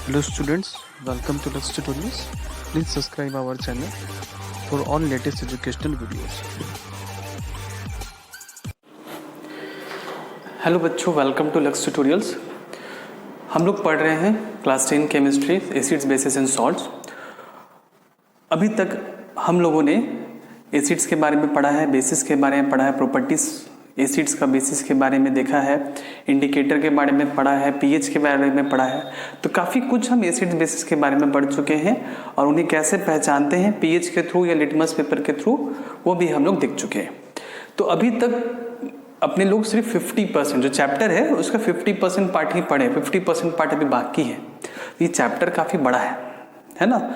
Hello students, welcome to Lux Tutorials. Please subscribe our channel for all latest educational videos. Hello बच्चों, welcome to lux tutorials. हम लोग पढ़ रहे हैं class 10 chemistry acids bases and salts. अभी तक हम लोगों ने एसिड्स के बारे में पढ़ा है, बेसिस के बारे में पढ़ा है, प्रॉपर्टीज एसिड्स का बेसिस के बारे में देखा है, इंडिकेटर के बारे में पढ़ा है, पीएच के बारे में पढ़ा है। तो काफ़ी कुछ हम एसिड्स बेसिस के बारे में पढ़ चुके हैं और उन्हें कैसे पहचानते हैं पीएच के थ्रू या लिटमस पेपर के थ्रू, वो भी हम लोग देख चुके हैं। तो अभी तक अपने लोग सिर्फ 50% जो चैप्टर है उसका 50% पार्ट ही पढ़े, 50% पार्ट अभी बाकी है। ये चैप्टर काफ़ी बड़ा है ना।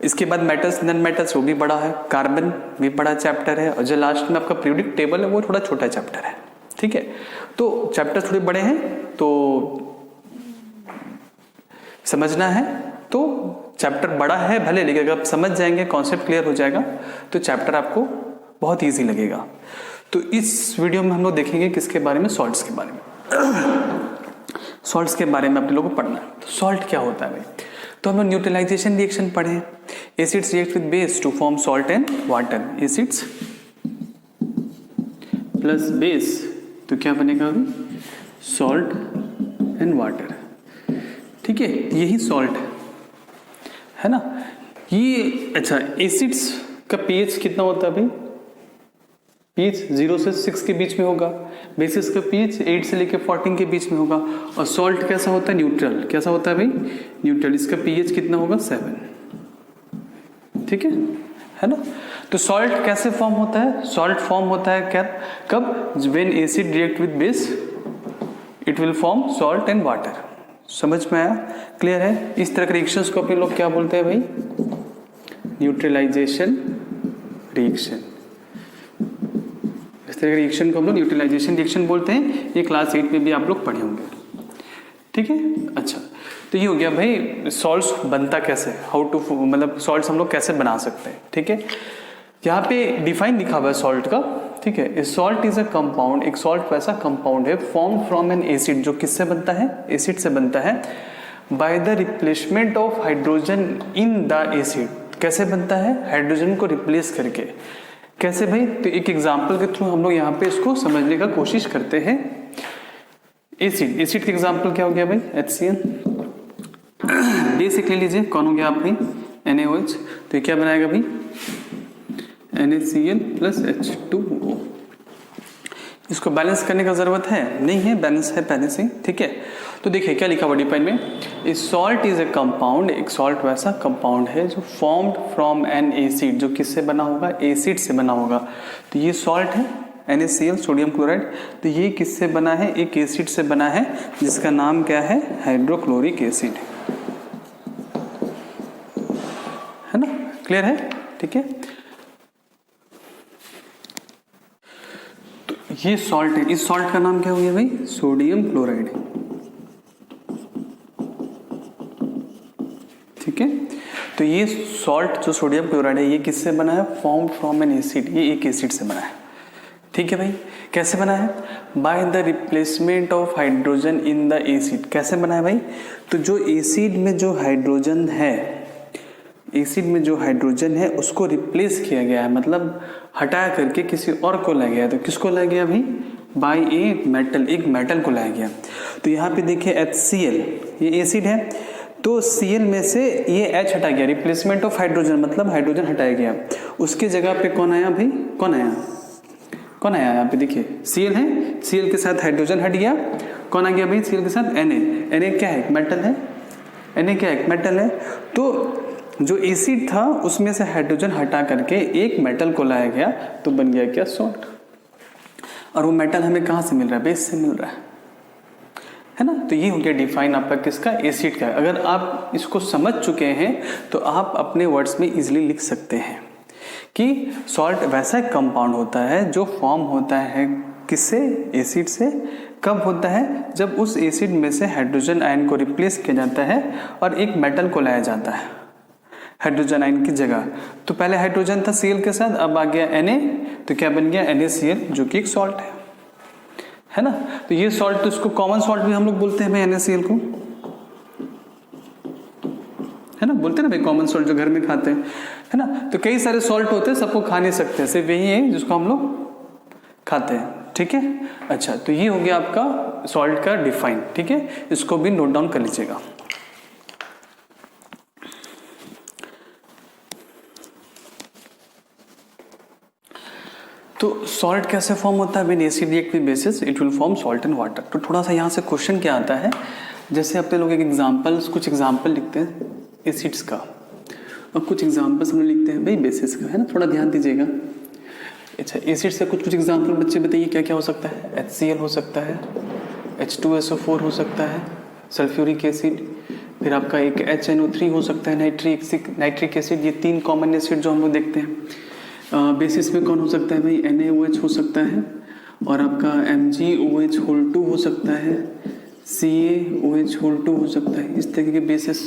इसके बाद मेटल्स नॉन मेटल्स वो भी बड़ा है, कार्बन भी बड़ा चैप्टर है, और जो लास्ट में आपका पीरियोडिक टेबल है वो थोड़ा छोटा चैप्टर है। ठीक है, तो चैप्टर थोड़े बड़े हैं तो समझना है। तो चैप्टर बड़ा है भले, लेकिन अगर आप समझ जाएंगे, कॉन्सेप्ट क्लियर हो जाएगा तो चैप्टर आपको बहुत ईजी लगेगा। तो इस वीडियो में हम लोग देखेंगे किसके बारे में, सॉल्ट्स के बारे में। सॉल्ट्स के बारे में आप लोगों को पढ़ना है। तो सॉल्ट क्या होता है भाई? तो हम न्यूट्रलाइजेशन रिएक्शन पढ़े। Acids react with base to form salt and water. Acids plus base तो क्या बनेगा अभी? Salt and water. ठीक है, यही सॉल्ट है ना। ये अच्छा, एसिड्स का पीएच कितना होता है भाई? पीएच 0 से 6 के बीच में होगा। बेसिस का पीएच 8 से लेकर 14 के बीच में होगा। और सॉल्ट कैसा होता है? न्यूट्रल। कैसा होता है भाई? न्यूट्रल। इसका पीएच कितना होगा? 7। ठीक है ना। तो सॉल्ट कैसे फॉर्म होता है? सॉल्ट फॉर्म होता है क्या, कब? When acid react with base it will form salt and water. समझ में आया? क्लियर है? इस तरह के रिएक्शंस को अपने लोग क्या बोलते हैं भाई? Neutralization reaction. इस तरह के रिएक्शन को हम लोग न्यूट्रलाइजेशन रिएक्शन बोलते हैं। ये क्लास 8 में भी आप लोग पढ़े होंगे। ठीक है, अच्छा। तो ये हो गया भाई सॉल्ट्स बनता कैसे, हाउ टू, मतलब सॉल्ट्स हम लोग कैसे बना सकते हैं। ठीक है, यहाँ पे डिफाइन लिखा हुआ है सॉल्ट का। ठीक है, सॉल्ट इज अ कंपाउंड। एक सॉल्ट वैसा कंपाउंड है फॉर्म फ्रॉम एन एसिड, जो किससे बनता है? एसिड से बनता है। By the replacement of hydrogen in the acid. कैसे बनता है? हाइड्रोजन को रिप्लेस करके। कैसे भाई? तो एक एग्जाम्पल के थ्रू हम लोग यहाँ पे इसको समझने का कोशिश करते हैं। एसिड, एसिड का एग्जाम्पल क्या हो गया भाई? HCl। बेसिक ले लीजिए, कौन हो गया आपकी? NaOH। तो ये क्या बनाएगा भाई? NaCl plus H2O। इसको बैलेंस करने का जरूरत है? नहीं है, बैलेंस है पहले से। ठीक है, तो देखिए क्या लिखा हुआ डिफाइन में। ए सॉल्ट इज ए कंपाउंड। एक सॉल्ट वैसा कंपाउंड है जो फॉर्म्ड फ्रॉम एन एसिड, जो किससे बना होगा? एसिड से बना होगा। तो ये सॉल्ट है NaCl, सोडियम क्लोराइड। तो ये किससे बना है? एक एसिड से बना है जिसका नाम क्या है? Hydrochloric acid. है ना, क्लियर है? ठीक है, तो ये सॉल्ट है। इस सॉल्ट का नाम क्या हो गया भाई? Sodium chloride. ठीक है, तो ये सॉल्ट जो सोडियम क्लोराइड है ये किससे बना है? Form from N acid. ये एक एसिड से बना है। ठीक है भाई, कैसे बना है? By the replacement of hydrogen in the acid. कैसे बना है भाई? तो जो एसिड में जो हाइड्रोजन है, एसिड में जो हाइड्रोजन है उसको रिप्लेस किया गया है, मतलब हटा करके किसी और को लाया गया है। तो किसको लाया गया भाई? बाय ए मेटल, एक मेटल को लाया गया। तो यहाँ पे देखिए HCl, ये एसिड है, तो Cl में से ये H हटा गया, रिप्लेसमेंट ऑफ हाइड्रोजन, मतलब हाइड्रोजन हटाया गया। उसके जगह पे कौन आया भाई? कौन आया? कौन आया? यहाँ पे देखिए Cl है, Cl के साथ हाइड्रोजन हट गया। कौन आ गया भाई? Cl के साथ Na। क्या है? मेटल है। Na क्या है? मेटल है। तो जो एसिड था उसमें से हाइड्रोजन हटा करके एक मेटल को लाया गया, तो बन गया क्या? सॉल्ट। और वो मेटल हमें कहाँ से मिल रहा है? बेस से मिल रहा है ना। तो ये हो गया डिफाइन आपका किसका? एसिड का। अगर आप इसको समझ चुके हैं तो आप अपने वर्ड्स में इजीली लिख सकते हैं कि सॉल्ट वैसा एक कंपाउंड होता है जो फॉर्म होता है किससे? एसिड से। कब होता है? जब उस एसिड में से हाइड्रोजन आयन को रिप्लेस किया जाता है और एक मेटल को लाया जाता है हाइड्रोजन आयन की जगह। तो पहले हाइड्रोजन था Cl के साथ, अब आ गया Na, तो क्या बन गया? NaCl, जो कि एक सॉल्ट है ना। तो ये सॉल्ट, तो इसको कॉमन सॉल्ट भी हम लोग बोलते हैं भाई NaCl को। है ना, बोलते हैं ना भाई कॉमन सॉल्ट जो घर में खाते हैं, है ना। तो कई सारे सॉल्ट होते हैं, सबको खा नहीं सकते, सिर्फ यही है जिसको हम लोग खाते हैं, ठीक है। अच्छा, तो ये हो गया आपका सॉल्ट का डिफाइन, ठीक है, इसको भी नोट डाउन कर लीजिएगा। तो सॉल्ट कैसे फॉर्म होता है, when acid react with basis it will form salt and water. तो थोड़ा सा यहाँ से क्वेश्चन क्या आता है, जैसे अपने लोग एक कुछ एग्जाम्पल लिखते हैं एसिड्स का, और कुछ एग्जाम्पल्स हम लिखते हैं भाई बेसिस का, है ना, थोड़ा ध्यान दीजिएगा। अच्छा, एसिड से कुछ एग्जाम्पल बच्चे बताइए क्या क्या हो सकता है। HCl हो सकता है, H2SO4 हो सकता है, सल्फ्यूरिक एसिड, फिर आपका एक HNO3 हो सकता है, नाइट्रिक एसिड। ये 3 कॉमन एसिड जो हम लोग देखते हैं। बेसिस में कौन हो सकता है भाई, NaOH हो सकता है, और आपका MgOH2 हो सकता है, CaOH2 हो सकता है। इस तरीके के बेसिस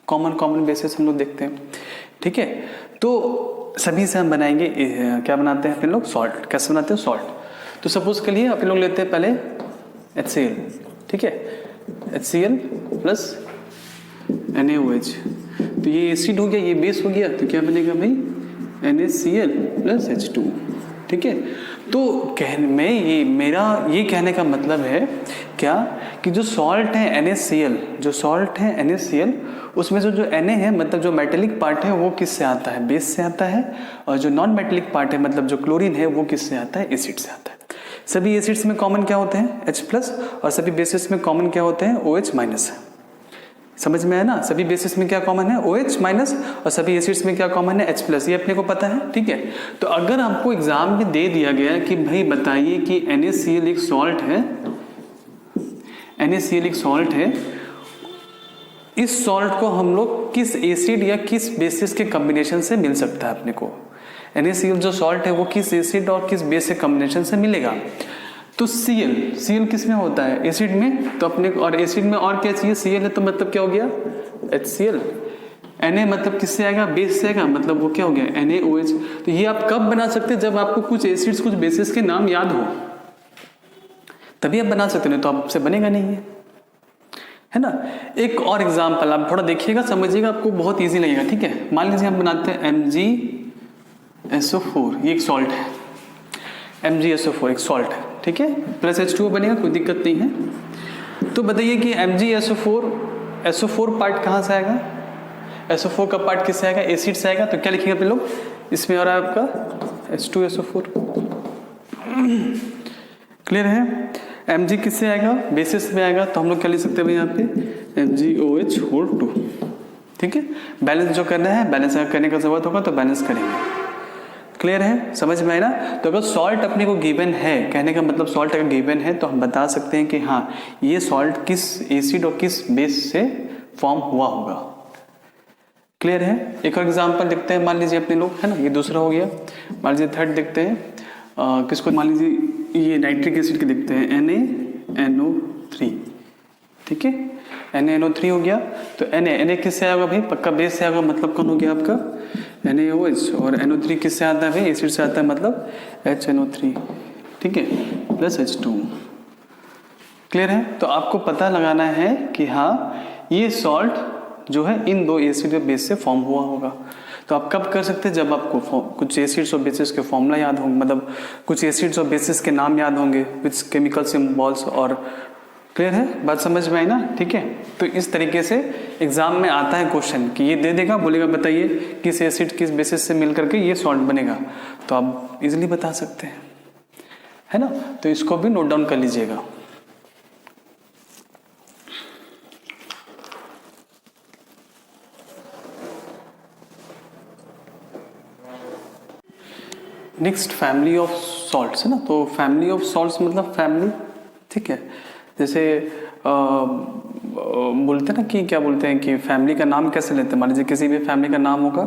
कॉमन बेसिस हम लोग देखते हैं, ठीक है। तो सभी से हम बनाएंगे क्या बनाते हैं अपने लोग, सॉल्ट। कैसे बनाते हैं सॉल्ट, तो सपोज के लिए अपने लोग लेते हैं पहले HCl, ठीक है, HCl प्लस NaOH। तो ये एसिड हो गया, ये बेस हो गया, तो क्या बनेगा भाई NaCl प्लस H2, ठीक है। तो मेरा ये कहने का मतलब है क्या, कि जो सॉल्ट है NaCl, जो सॉल्ट है NaCl, उसमें जो Na है, मतलब जो मेटेलिक पार्ट है वो किससे आता है, बेस से आता है, और जो नॉन मेटेलिक पार्ट है, मतलब जो क्लोरीन है, वो किससे आता है, एसिड से आता है। सभी एसिड्स में कॉमन क्या होते हैं, H+, और सभी बेसिस में कॉमन क्या होते हैं, OH-। समझ में आया ना, सभी बेसिस में क्या कॉमन है, OH-, और सभी एसिड्स में क्या कॉमन है, H+। ये अपने को पता है, ठीक है। तो अगर आपको एग्जाम में दे दिया गया कि भाई बताइए कि NaCl एक सॉल्ट है, NaCl एक सॉल्ट है, इस सॉल्ट को हम लोग किस एसिड या किस बेसिस के कॉम्बिनेशन से मिल सकता है अपने को। NaCl जो सॉल्ट है वो किस एसिड और किस बेस के कॉम्बिनेशन से मिलेगा। तो Cl किस में होता है, एसिड में, तो अपने, और एसिड में और क्या चाहिए, Cl है, तो मतलब क्या हो गया HCl। Na मतलब किससे आएगा, बेस से आएगा, मतलब वो क्या हो गया NaOH। तो ये आप कब बना सकते हैं, जब आपको कुछ एसिड्स कुछ बेसिस के नाम याद हो, तभी आप बना सकते हैं, तो आपसे बनेगा नहीं है ना। एक और एग्जाम्पल आप थोड़ा देखिएगा, समझिएगा, आपको बहुत ईजी लगेगा, ठीक है। मान लीजिए हम बनाते हैं MgSO4, ये एक सॉल्ट है, MgSO4 एक सॉल्ट है, ठीक है, प्लस H2O बनेगा, कोई दिक्कत नहीं है। तो बताइए कि MgSO4 पार्ट कहाँ से आएगा, SO4 का पार्ट किससे आएगा, एसिड से आएगा। तो क्या लिखेंगे अपने लोग, इसमें आ रहा है आपका H2SO4, क्लियर है। Mg किससे आएगा, बेसिस में आएगा, तो हम लोग क्या लिख सकते हैं भाई यहाँ पे MgOH2, ठीक है। बैलेंस जो करना है, बैलेंस अगर करने का जरूरत होगा तो बैलेंस करेंगे, क्लियर है, समझ में आए ना। तो अगर सॉल्ट अपने को गिवन है, कहने का मतलब सॉल्ट अगर गिवन है, तो हम बता सकते हैं कि हाँ ये सॉल्ट किस एसिड और किस बेस से फॉर्म हुआ होगा, क्लियर है। एक और एग्जांपल देखते हैं, मान लीजिए अपने लोग, है ना, ये दूसरा हो गया। मान लीजिए थर्ड देखते हैं, किसको, मान लीजिए ये नाइट्रिक एसिड के देखते हैं, NaNO3, ठीक है, NaNO3 हो गया। तो Na किससे आएगा भाई, पक्का बेस से आएगा, मतलब कौन हो गया आपका NaOH, और NO3 किससे आता है भाई, एसिड से आता है, मतलब HNO3, ठीक है, प्लस H2, क्लियर है। तो आपको पता लगाना है कि हाँ ये सॉल्ट जो है इन दो एसिड और बेस से फॉर्म हुआ होगा। तो आप कब कर सकते हैं, जब आपको कुछ एसिड्स और बेसिस के फॉर्मूला याद होंगे, मतलब कुछ एसिड्स और बेसिस के नाम याद होंगे विथ केमिकल सिंबल्स, और क्लियर है, बात समझ में आई ना, ठीक है। तो इस तरीके से एग्जाम में आता है क्वेश्चन कि ये दे देगा, बोलेगा बताइए किस एसिड किस बेसिस से मिल करके ये सॉल्ट बनेगा, तो आप इजीली बता सकते हैं, है ना। तो इसको भी नोट डाउन कर लीजिएगा। नेक्स्ट फैमिली ऑफ सॉल्ट्स है ना। तो फैमिली ऑफ सॉल्ट्स मतलब फैमिली, ठीक है। जैसे बोलते हैं ना कि क्या बोलते हैं कि फैमिली का नाम कैसे लेते हैं। मान लीजिए किसी भी फैमिली का नाम होगा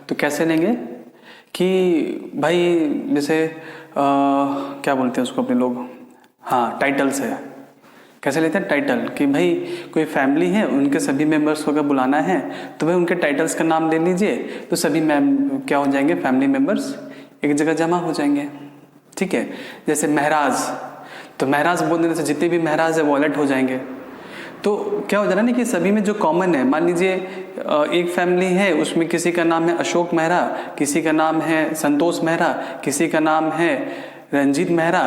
तो कैसे लेंगे कि भाई जैसे क्या बोलते हैं उसको अपने लोग, हाँ टाइटल से कैसे लेते हैं, टाइटल, कि भाई कोई फैमिली है उनके सभी मेंबर्स को अगर बुलाना है तो भाई उनके टाइटल्स का नाम ले लीजिए, तो सभी क्या हो जाएंगे, फैमिली मेंबर्स एक जगह जमा हो जाएंगे, ठीक है। जैसे महराज, तो महराज बोल देने से जितने भी महराज है वो अलर्ट हो जाएंगे। तो क्या हो जा रहा है ना कि सभी में जो कॉमन है, मान लीजिए एक फैमिली है, उसमें किसी का नाम है अशोक मेहरा, किसी का नाम है संतोष मेहरा, किसी का नाम है रंजीत मेहरा,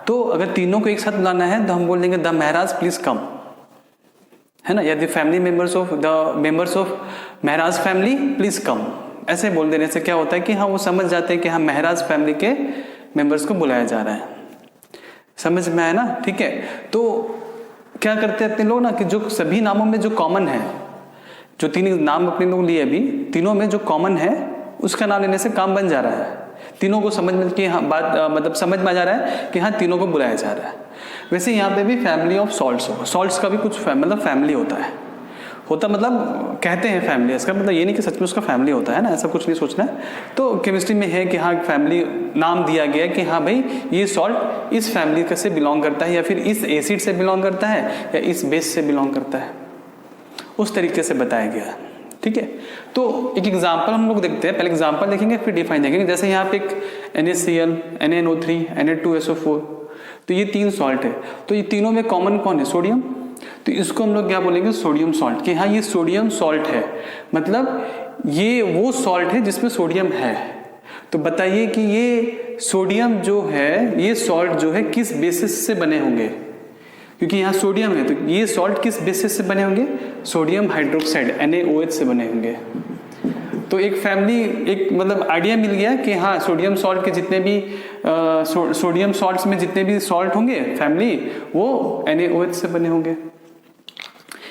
तो अगर तीनों को एक साथ बुलाना है तो हम बोल देंगे द मेहराज प्लीज कम, है ना, या the family members of Mehraj family please come, ऐसे बोल देने से क्या होता है कि हाँ वो समझ जाते हैं कि हाँ मेहराज फैमिली के मेंबर्स को बुलाया जा रहा है। समझ में आया ना? ठीक है, तो क्या करते हैं अपने लोग ना कि जो सभी नामों में जो कॉमन है, जो तीन नाम अपने लोग लिए अभी, तीनों में जो कॉमन है उसका नाम लेने से काम बन जा रहा है। तीनों को समझ में कि हाँ बात मतलब समझ में आ जा रहा है कि हाँ तीनों को बुलाया जा रहा है। वैसे यहाँ पे भी फैमिली ऑफ सॉल्ट्स होगा, सॉल्ट्स का भी कुछ मतलब फैमिली होता है, मतलब कहते हैं फैमिली, इसका मतलब ये नहीं कि सच में उसका फैमिली होता है ना, ऐसा कुछ नहीं सोचना है। तो केमिस्ट्री में है कि हाँ फैमिली नाम दिया गया है कि हाँ भाई ये सॉल्ट इस फैमिली से बिलोंग करता है, या फिर इस एसिड से बिलोंग करता है, या इस बेस से बिलोंग करता है, उस तरीके से बताया गया है। ठीक है, तो एक एग्जांपल हम लोग देखते हैं, पहले एग्जांपल देखेंगे फिर डिफाइन देखेंगे। जैसे यहाँ पे एक NaCl, NaNO3, Na2SO4, तो ये तीन सॉल्ट है, तो ये तीनों में कॉमन कौन है? सोडियम। तो इसको हम लोग क्या बोलेंगे? सोडियम सॉल्ट, कि हाँ ये सोडियम सॉल्ट है, मतलब ये वो सॉल्ट है जिसमें सोडियम है। तो बताइए कि ये सोडियम जो है, ये सॉल्ट जो है किस बेसिस से बने होंगे? क्योंकि यहाँ सोडियम है, तो ये सॉल्ट किस बेसिस से बने होंगे? सोडियम हाइड्रोक्साइड NaOH से बने होंगे। तो एक फैमिली, एक मतलब आइडिया मिल गया कि हाँ सोडियम सॉल्ट के जितने भी सोडियम सॉल्ट्स में जितने भी सॉल्ट होंगे फैमिली, वो NaOH से बने होंगे।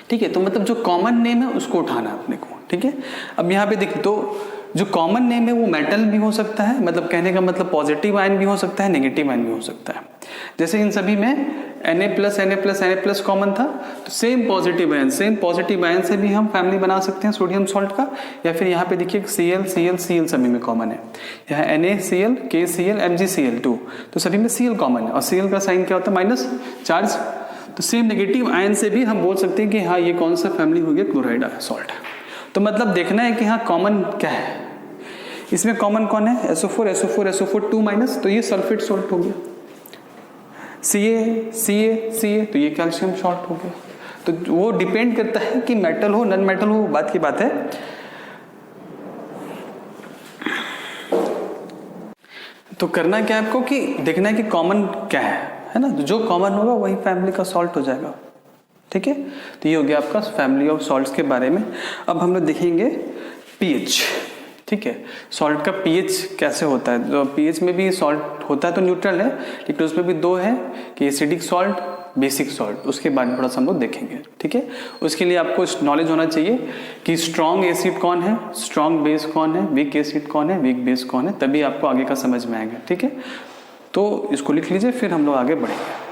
ठीक है, तो मतलब जो कॉमन नेम है उसको उठाना है अपने को। ठीक है, अब यहाँ पे देखिए, तो जो कॉमन नेम है वो मेटल भी हो सकता है, मतलब कहने का मतलब पॉजिटिव आयन भी हो सकता है, नेगेटिव आयन भी हो सकता है। जैसे इन सभी में Na+Na+Na+ कॉमन था, तो सेम पॉजिटिव आयन से भी हम फैमिली बना सकते हैं सोडियम सॉल्ट का। या फिर यहाँ पे देखिए Cl सभी में कॉमन है, यहाँ NaCl, KCl, MgCl2, तो सभी में Cl कॉमन है, और Cl का साइन क्या होता है? Minus charge. तो सेम नेगेटिव आयन से भी हम बोल सकते हैं कि हाँ ये कौन सा फैमिली हो गया? Chloride salt. तो मतलब देखना है कि हाँ कॉमन क्या है, इसमें कॉमन कौन है? SO4 2 माइनस, तो ये सल्फेट सॉल्ट हो गया। Ca, तो ये कैल्शियम सॉल्ट हो गया। तो वो डिपेंड करता है कि मेटल हो नॉन मेटल हो, बात की बात है। तो करना क्या है आपको कि देखना है कि कॉमन क्या है ना, तो जो कॉमन होगा वही फैमिली का सॉल्ट हो जाएगा। ठीक है, तो ये हो गया आपका फैमिली ऑफ सॉल्ट्स के बारे में। अब हम लोग देखेंगे पीएच। ठीक है, सॉल्ट का पीएच कैसे होता है? तो पीएच में भी सॉल्ट होता है तो न्यूट्रल है, लेकिन उसमें भी दो है कि एसिडिक सॉल्ट, बेसिक सॉल्ट। उसके बाद थोड़ा सा हम लोग देखेंगे। ठीक है, उसके लिए आपको नॉलेज होना चाहिए कि स्ट्रॉन्ग एसिड कौन है, स्ट्रॉन्ग बेस कौन है, वीक एसिड कौन है, वीक बेस कौन है, तभी आपको आगे का समझ में आएगा। ठीक है, तो इसको लिख लीजिए, फिर हम लोग आगे बढ़ेंगे।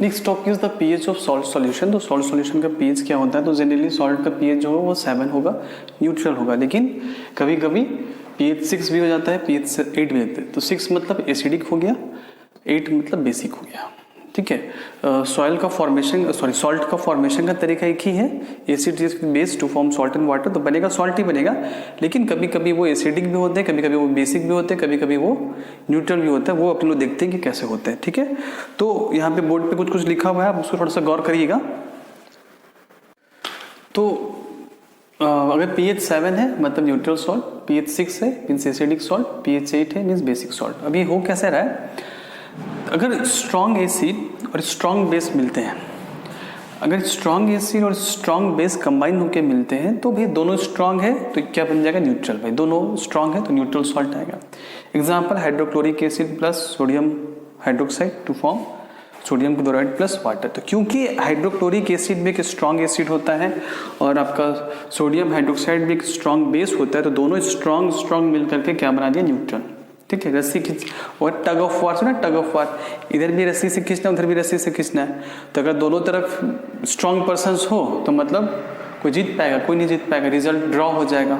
Next topic is the pH of salt solution. तो सॉल्ट सॉल्यूशन का पीएच क्या होता है? तो जनरली सॉल्ट का पीएच जो है वो 7 होगा, न्यूट्रल होगा, लेकिन कभी कभी पीएच 6 भी हो जाता है, पीएच 8 भी होता है। तो 6 मतलब एसिडिक हो गया, 8 मतलब बेसिक हो गया। ठीक है, सॉल्ट का फॉर्मेशन का तरीका एक ही है, acid base to form salt and water, तो बनेगा सॉल्ट ही बनेगा। लेकिन कभी कभी वो एसिडिक भी होते हैं, कभी कभी वो बेसिक भी होते हैं, कभी कभी वो न्यूट्रल भी होता है। वो अपने लोग देखते हैं कि कैसे होते हैं। ठीक है, तो यहाँ पे बोर्ड पे कुछ कुछ लिखा हुआ है, आप उसको थोड़ा सा गौर करिएगा। तो अगर pH 7 है मतलब न्यूट्रल सॉल्ट, pH 6 है मीन्स एसिडिक सॉल्ट, pH 8 है मीन्स बेसिक सॉल्ट। अभी हो कैसे रहा है? अगर स्ट्रॉन्ग एसिड और स्ट्रॉन्ग बेस मिलते हैं, अगर स्ट्रॉन्ग एसिड और स्ट्रॉन्ग बेस कंबाइन होकर मिलते हैं, तो भाई दोनों स्ट्रॉन्ग है तो क्या बन जाएगा? न्यूट्रल। भाई दोनों स्ट्रॉन्ग है तो न्यूट्रल सॉल्ट आएगा। Example, hydrochloric acid plus sodium hydroxide to form sodium chloride plus water. तो क्योंकि हाइड्रोक्लोरिक एसिड भी एक स्ट्रॉन्ग एसिड होता है और आपका सोडियम हाइड्रोक्साइड भी एक स्ट्रॉन्ग बेस होता है, तो दोनों स्ट्रॉन्ग मिल करके क्या बना दिया? न्यूट्रल। ठीक है, रस्सी खींच और टग ऑफ वार, सुना टग ऑफ वार, इधर भी रस्सी से खींचना उधर भी रस्सी से खींचना है। तो अगर दोनों तरफ स्ट्रॉन्ग पर्सन्स हो तो मतलब कोई जीत पाएगा, कोई नहीं जीत पाएगा, रिजल्ट ड्रॉ हो जाएगा,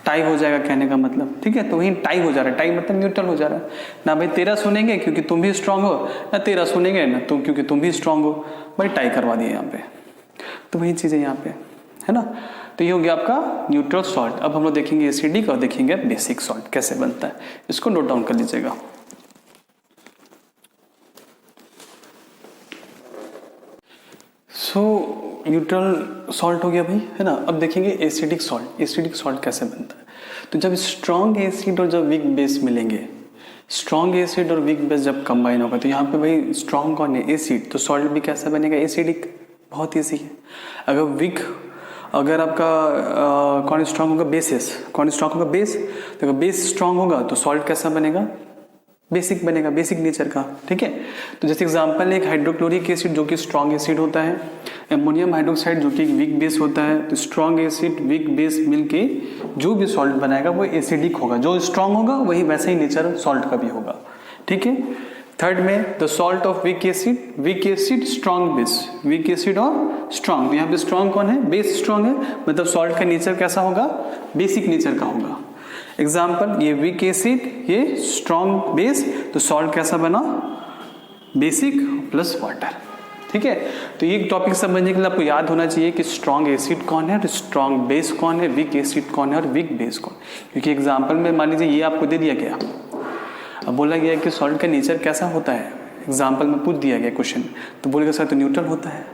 टाई हो जाएगा कहने का मतलब। ठीक है, तो वही टाई हो जा रहा है, टाई मतलब न्यूट्रल हो जा रहा है ना। भाई तेरा सुनेंगे क्योंकि तुम भी स्ट्रांग हो, ना तेरा सुनेंगे ना तुम क्योंकि तुम भी स्ट्रांग हो, भाई टाई करवा दिए यहाँ पे। तो वही चीज़ है यहाँ पे, है ना। तो ये हो गया आपका न्यूट्रल सॉल्ट। अब हम लोग देखेंगे एसिडिक और देखेंगे बेसिक सॉल्ट कैसे बनता है, इसको नोट डाउन कर लीजिएगा। सो न्यूट्रल सॉल्ट हो गया भाई, है ना। अब देखेंगे एसिडिक सॉल्ट। एसिडिक सॉल्ट कैसे बनता है? तो जब स्ट्रॉन्ग एसिड और जब वीक बेस मिलेंगे, स्ट्रॉन्ग एसिड और वीक बेस जब कंबाइन होगा, तो यहाँ पे भाई स्ट्रॉन्ग कौन है? एसिड। तो सॉल्ट भी कैसा बनेगा? एसिडिक। बहुत ईजी है। अगर आपका कौन स्ट्रॉन्ग होगा? बेसिस। कौन स्ट्रॉन्ग होगा? बेस। तो अगर बेस स्ट्रॉन्ग होगा तो सॉल्ट कैसा बनेगा? बेसिक बनेगा, बेसिक नेचर का। ठीक है। तो जैसे एग्जांपल एक हाइड्रोक्लोरिक एसिड जो कि स्ट्रॉन्ग एसिड होता है, अमोनियम हाइड्रोक्साइड जो कि वीक बेस होता है। तो स्ट्रॉन्ग एसिड वीक बेस मिलके जो भी सॉल्ट बनाएगा वो एसिडिक होगा। जो स्ट्रॉन्ग होगा वही वैसे ही नेचर सॉल्ट का भी होगा। ठीक है। थर्ड में the salt of weak acid strong base. Weak acid और स्ट्रॉन्ग, यहाँ पे स्ट्रॉन्ग कौन है? बेस स्ट्रॉन्ग है, मतलब सॉल्ट का नेचर कैसा होगा? बेसिक नेचर का होगा। एग्जाम्पल, ये वीक एसिड, ये स्ट्रॉन्ग बेस, तो सॉल्ट कैसा बना? Basic plus water. ठीक है। तो ये टॉपिक समझने के लिए आपको याद होना चाहिए कि स्ट्रॉन्ग एसिड कौन है और स्ट्रॉन्ग बेस कौन है, वीक एसिड कौन है और वीक बेस कौन। क्योंकि एग्जाम्पल में मान लीजिए ये आपको दे दिया गया, अब बोला गया कि सॉल्ट का नेचर कैसा होता है, एग्जाम्पल में पूछ दिया गया क्वेश्चन, तो बोलेगा सर तो न्यूट्रल होता है।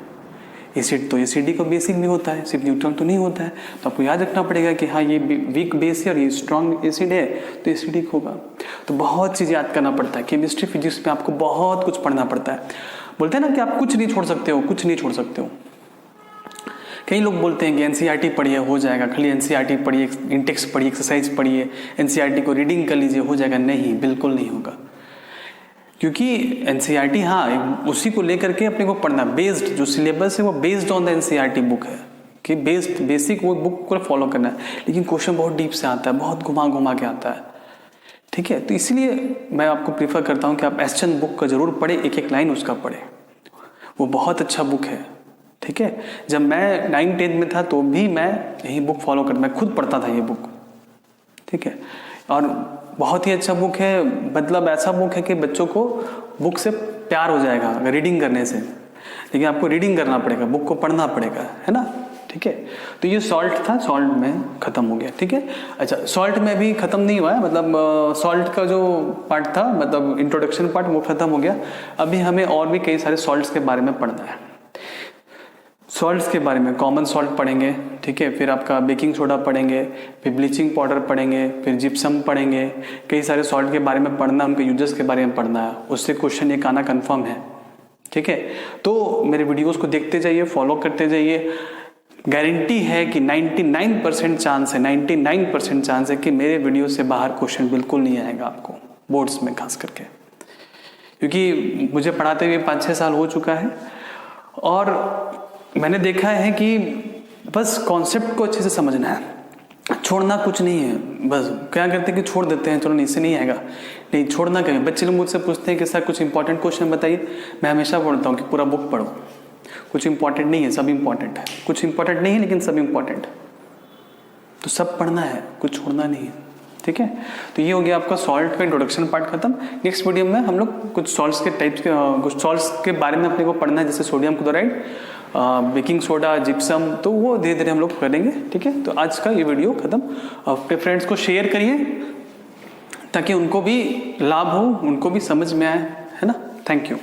एसिड तो एसिडिक और बेसिक भी होता है, सिर्फ न्यूट्रल तो नहीं होता है। तो आपको याद रखना पड़ेगा कि हाँ ये वीक बेस है और ये स्ट्रॉन्ग एसिड है तो एसिडिक होगा। तो बहुत चीज़ याद करना पड़ता है। केमिस्ट्री फिजिक्स में आपको बहुत कुछ पढ़ना पड़ता है। बोलते हैं ना कि आप कुछ नहीं छोड़ सकते हो, कुछ नहीं छोड़ सकते हो। कई लोग बोलते हैं कि एनसीईआरटी पढ़िए हो जाएगा, खाली एनसीईआरटी पढ़िए, इंटेक्स पढ़िए, एक्सरसाइज पढ़िए, एनसीईआरटी को रीडिंग कर लीजिए हो जाएगा। नहीं, बिल्कुल नहीं होगा। क्योंकि एनसीईआरटी हाँ उसी को लेकर के अपने को पढ़ना, बेस्ड जो सिलेबस है वो based on the NCERT book है कि बेसिक वो बुक को फॉलो करना है। लेकिन क्वेश्चन बहुत डीप से आता है, बहुत घुमा घुमा के आता है। ठीक है। तो इसलिए मैं आपको प्रीफर करता हूँ कि आप एसचंद बुक का जरूर पढ़े, एक एक लाइन उसका पढ़े, वो बहुत अच्छा बुक है। ठीक है। जब मैं 9-10 में था तो भी मैं यही बुक फॉलो करता, मैं खुद पढ़ता था ये बुक। ठीक है। और बहुत ही अच्छा बुक है, मतलब ऐसा बुक है कि बच्चों को बुक से प्यार हो जाएगा अगर रीडिंग करने से। लेकिन आपको रीडिंग करना पड़ेगा, बुक को पढ़ना पड़ेगा, है ना। ठीक है। तो ये सॉल्ट था, सॉल्ट में खत्म हो गया। ठीक है। अच्छा, सॉल्ट में भी खत्म नहीं हुआ है, मतलब सॉल्ट का जो पार्ट था, मतलब इंट्रोडक्शन पार्ट, वो खत्म हो गया। अभी हमें और भी कई सारे सॉल्ट्स के बारे में पढ़ना है। सॉल्ट्स के बारे में कॉमन सॉल्ट पढ़ेंगे। ठीक है। फिर आपका बेकिंग सोडा पढ़ेंगे, फिर ब्लीचिंग पाउडर पढ़ेंगे, फिर जिप्सम पढ़ेंगे। कई सारे सॉल्ट के बारे में पढ़ना, उनके यूजेस के बारे में पढ़ना है, उससे क्वेश्चन एक आना कन्फर्म है। ठीक है। तो मेरे वीडियोस को देखते जाइए, फॉलो करते जाइए। गारंटी है कि 99% चांस है, 99% चांस है कि मेरे वीडियो से बाहर क्वेश्चन बिल्कुल नहीं आएगा आपको, बोर्ड्स में खास करके। क्योंकि मुझे पढ़ाते हुए 5-6 साल हो चुका है और मैंने देखा है कि बस कॉन्सेप्ट को अच्छे से समझना है, छोड़ना कुछ नहीं है। बस क्या करते हैं कि छोड़ देते हैं, चलो नहीं इससे नहीं आएगा, नहीं छोड़ना कहीं। बच्चे लोग मुझसे पूछते हैं कि सर कुछ इंपॉर्टेंट क्वेश्चन बताइए। मैं हमेशा बोलता हूँ कि पूरा बुक पढ़ो, कुछ इंपॉर्टेंट नहीं है, सब इंपॉर्टेंट है। कुछ इंपॉर्टेंट नहीं है लेकिन सब इंपॉर्टेंट है, तो सब पढ़ना है, कुछ छोड़ना नहीं है। ठीक है। तो ये हो गया आपका सॉल्ट का इंट्रोडक्शन पार्ट खत्म। नेक्स्ट वीडियो में हम लोग कुछ सॉल्ट्स के टाइप्स के, कुछ सॉल्ट्स के बारे में अपने को पढ़ना है, जैसे sodium chloride, baking soda, gypsum, तो वो धीरे धीरे हम लोग करेंगे। ठीक है। तो आज का ये वीडियो खत्म। अपने फ्रेंड्स को शेयर करिए ताकि उनको भी लाभ हो, उनको भी समझ में आए, है ना। Thank you.